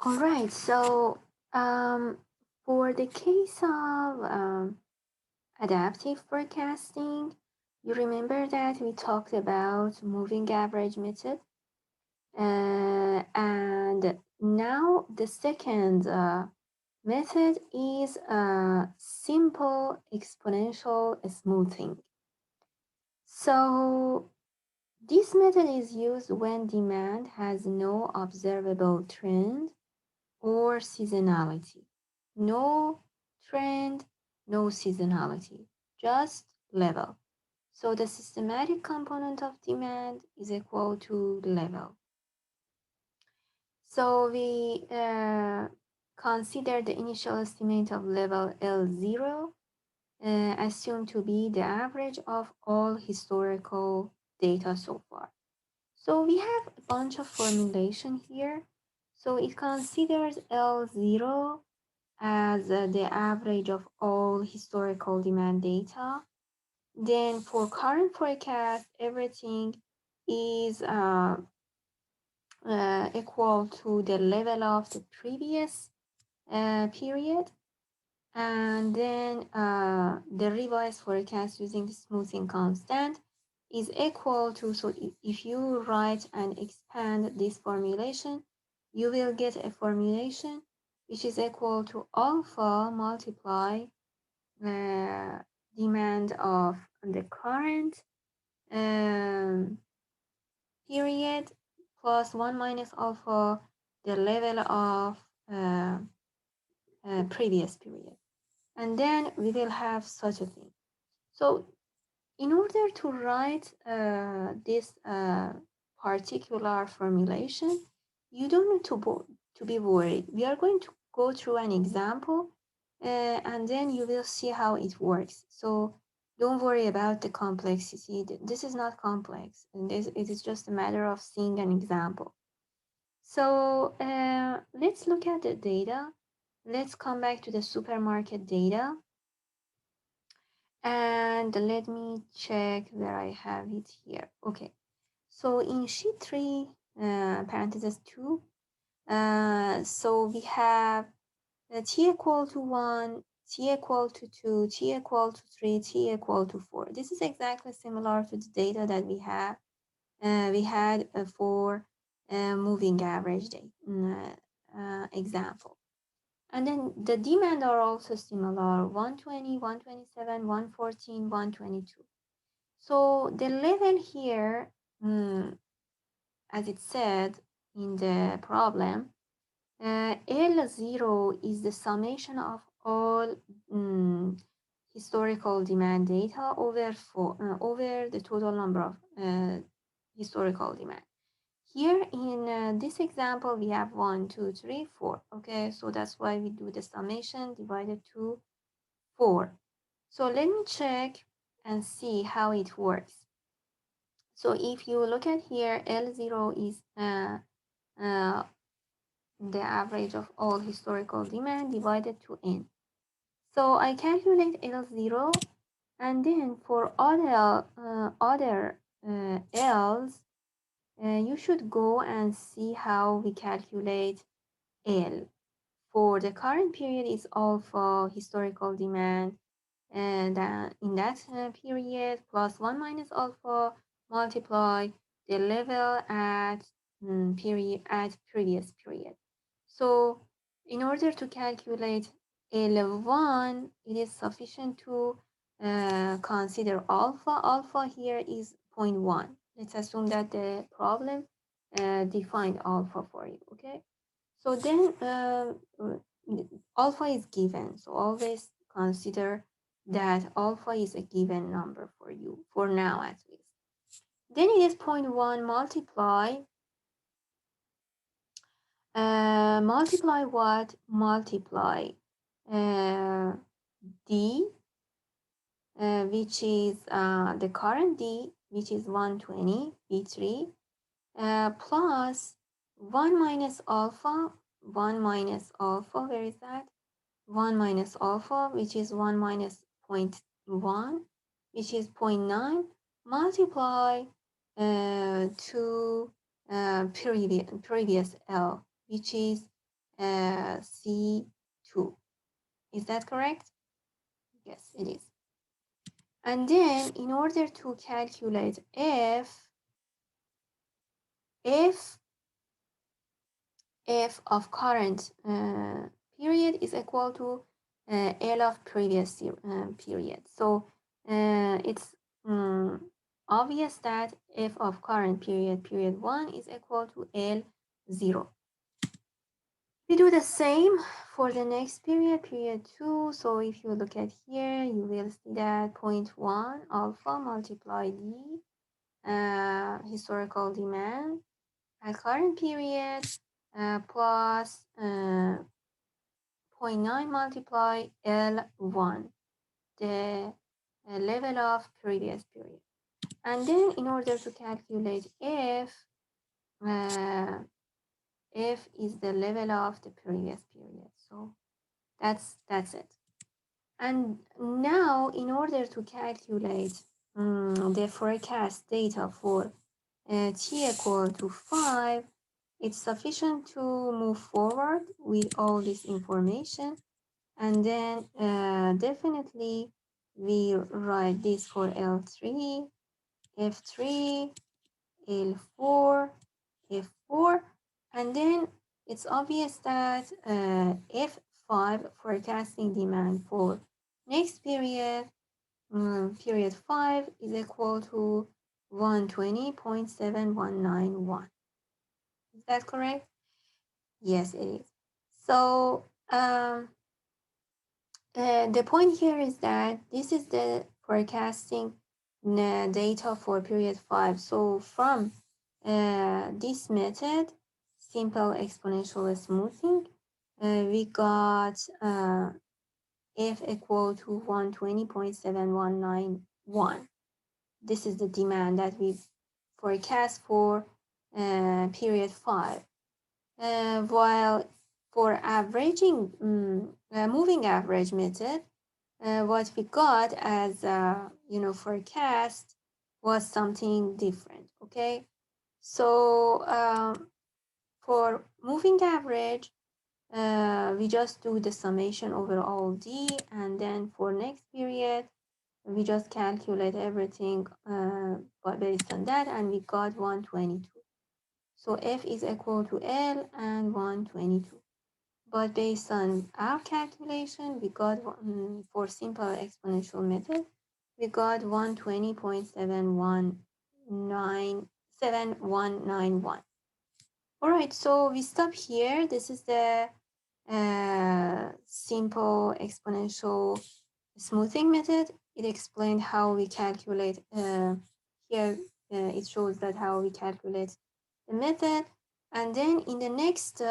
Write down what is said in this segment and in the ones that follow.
All right, so um, for the case of adaptive forecasting, you remember that we talked about moving average method, and now the second method is simple exponential smoothing. So this method is used when demand has no observable trend or seasonality. No trend, no seasonality, just level. So the systematic component of demand is equal to level. So we consider the initial estimate of level L0 assumed to be the average of all historical data so far. So we have a bunch of formulation here. So it considers L0 as the average of all historical demand data. Then for current forecast, everything is equal to the level of the previous period. And then the revised forecast using the smoothing constant is equal to, so if you write and expand this formulation, you will get a formulation which is equal to alpha multiply uh, demand of the current um, period plus 1 minus alpha the level of uh, previous period. And then we will have such a thing. So in order to write this particular formulation, you don't need to be worried. We are going to go through an example and then you will see how it works. So don't worry about the complexity. This is not complex. And it is just a matter of seeing an example. So let's look at the data. Let's come back to the supermarket data. And let me check where I have it here. Okay, so in sheet 3, parenthesis 2, so we have t equal to 1, t equal to 2, t equal to 3, t equal to 4. This is exactly similar to the data that we had for moving average day example. And then the demand are also similar, 120, 127, 114, 122. So the level here, as it said in the problem, L0 is the summation of all historical demand data over the total number of historical demand. Here in this example, we have 1, 2, 3, 4. Okay, so that's why we do the summation divided to 4. So let me check and see how it works. So if you look at here, L0 is uh, the average of all historical demand divided to N. So I calculate L0, and then for other L's, you should go and see how we calculate L. For the current period is alpha historical demand, and in that period plus 1 minus alpha multiply the level at previous period. So in order to calculate L1, it is sufficient to consider alpha. Alpha here is 0.1. Let's assume that the problem defined alpha for you, okay? So then alpha is given. So always consider that alpha is a given number for you, for now at least. Then it is 0.1 multiply what? Multiply uh, D, which is the current D, which is 120, B3, plus 1 minus alpha, 1 minus alpha, where is that? 1 minus alpha, which is 1 minus 0.1, which is 0.9, multiply to previous L, which is C2. Is that correct? Yes, it is. And then in order to calculate f of current period is equal to L of previous period. So it's obvious that f of current period, period 1, is equal to L0. We do the same for the next period, period 2. So if you look at here, you will see that 0.1 alpha multiply D, historical demand at current period, plus 0.9 multiply L1, the level of previous period. And then in order to calculate F is the level of the previous period. So that's it. And now in order to calculate the forecast data for t equal to 5, it's sufficient to move forward with all this information. And then definitely we write this for L3, F3, L4, F4, and then it's obvious that F5 forecasting demand for next period, period 5, is equal to 120.7191. Is that correct? Yes, it is. So the point here is that this is the forecasting data for period 5. So from this method, simple exponential smoothing, we got F equal to 120.7191. This is the demand that we forecast for period 5. While for averaging, moving average method, what we got as forecast was something different. Okay, so for moving average, we just do the summation over all D, and then for next period we just calculate everything based on that, and we got 122. So F is equal to L and 122. But based on our calculation, we got, for simple exponential method, we got 120.7191. All right, so we stop here. This is the simple exponential smoothing method. It explained how we calculate, here it shows that how we calculate the method. And then in the next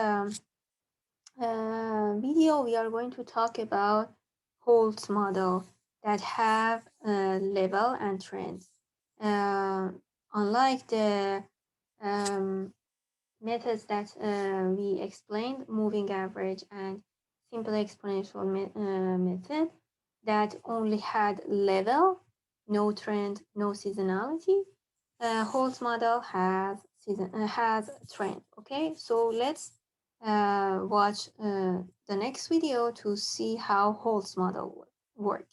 video, we are going to talk about Holt's model that have level and trends. Unlike the methods that we explained, moving average and simple exponential method that only had level, no trend, no seasonality, Holt's model has trend. Okay, so let's watch the next video to see how Holt's model work.